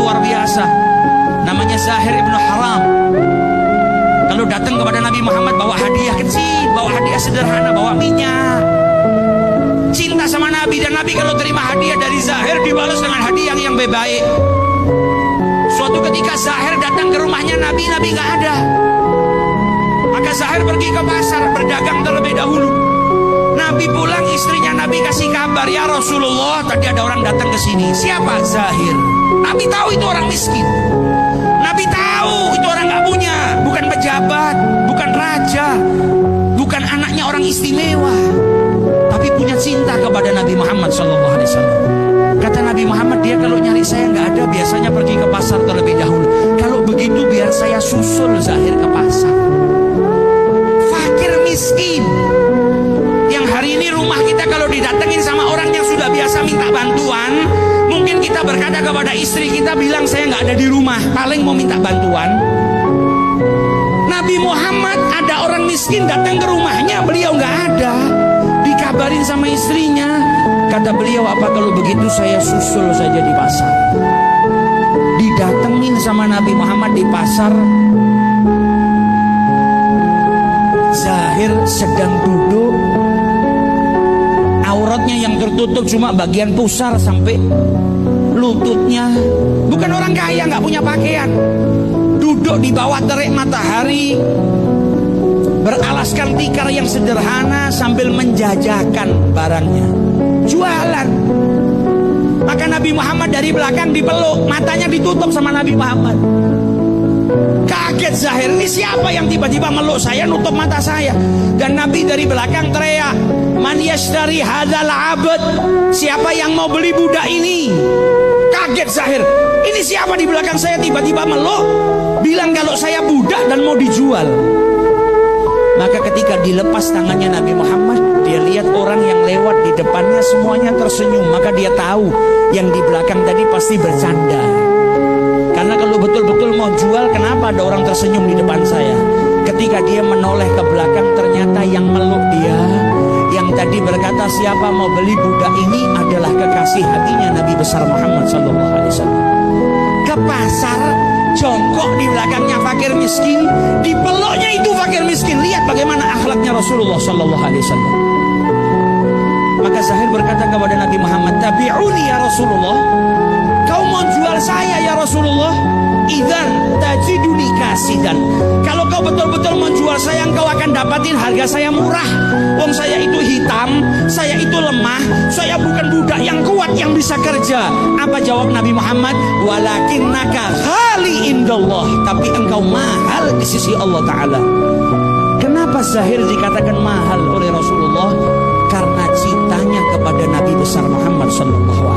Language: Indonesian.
luar biasa, namanya Zahir ibnu Haram. Kalau datang kepada Nabi Muhammad bawa hadiah kecil, bawa hadiah sederhana, bawa minyak. Cinta sama Nabi, dan Nabi kalau terima hadiah dari Zahir dibalas dengan hadiah yang lebih baik. Suatu ketika Zahir datang ke rumahnya Nabi, Nabi nggak ada. Maka Zahir pergi ke pasar berdagang terlebih dahulu. Nabi pulang, istrinya Nabi kasih kabar, ya Rasulullah, tadi ada orang datang ke sini. Siapa? Zahir. Nabi tahu itu orang miskin. Nabi tahu itu orang nggak punya, bukan pejabat, bukan raja, bukan anaknya orang istimewa, tapi punya cinta kepada Nabi Muhammad SAW. Kata Nabi Muhammad, dia kalau nyari saya nggak ada, biasanya pergi ke pasar terlebih dahulu. Kalau begitu biar saya susul Zahir ke pasar. Fakir miskin, yang hari ini rumah kita kalau didatengin sama orang yang sudah biasa minta bantuan, mungkin kita berkata kepada istri kita, bilang saya nggak ada di rumah, paling mau minta bantuan. Nabi Muhammad ada orang miskin datang ke rumahnya, beliau nggak ada, dikabarin sama istrinya. Kata beliau, apa kalau begitu saya susul saja di pasar. Didatengin sama Nabi Muhammad di pasar. Zahir sedang duduk, auratnya yang tertutup cuma bagian pusar sampai lututnya. Bukan orang kaya, nggak punya pakaian. Duduk di bawah terik matahari, beralaskan tikar yang sederhana sambil menjajakan barangnya, jualan. Maka Nabi Muhammad dari belakang dipeluk, matanya ditutup sama Nabi Muhammad. Kaget Zahir, ini siapa yang tiba-tiba meluk saya, nutup mata saya. Dan Nabi dari belakang teriak, man yashtari hadzal abd, siapa yang mau beli budak ini? Kaget Zahir, ini siapa di belakang saya tiba-tiba meluk, bilang kalau saya budak dan mau dijual. Maka ketika dilepas tangannya Nabi Muhammad, dia lihat orang yang lewat di depannya semuanya tersenyum. Maka dia tahu yang di belakang tadi pasti bercanda. Karena kalau betul-betul mau jual, kenapa ada orang tersenyum di depan saya? Ketika dia menoleh ke belakang, ternyata yang meluk dia, yang tadi berkata siapa mau beli budak ini, adalah kekasih hatinya Nabi besar Muhammad SAW. Ke pasar, jongkok di belakangnya fakir miskin, dipeluknya itu fakir miskin. Lihat bagaimana akhlaknya Rasulullah SAW. Maka Zahir berkata kepada Nabi Muhammad, tabi'uni ya Rasulullah, kau mau jual saya ya Rasulullah? Idzan tajiduni kasidan, kalau kau betul-betul menjual saya, engkau akan dapatin harga saya murah. Wong saya itu hitam, saya itu lemah, saya bukan budak yang kuat yang bisa kerja. Apa jawab Nabi Muhammad? Walakinnaka ghali indallah, tapi engkau mahal di sisi Allah Ta'ala. Kenapa Zahir dikatakan mahal oleh Rasulullah? Karena cintanya kepada Nabi besar Muhammad SAW.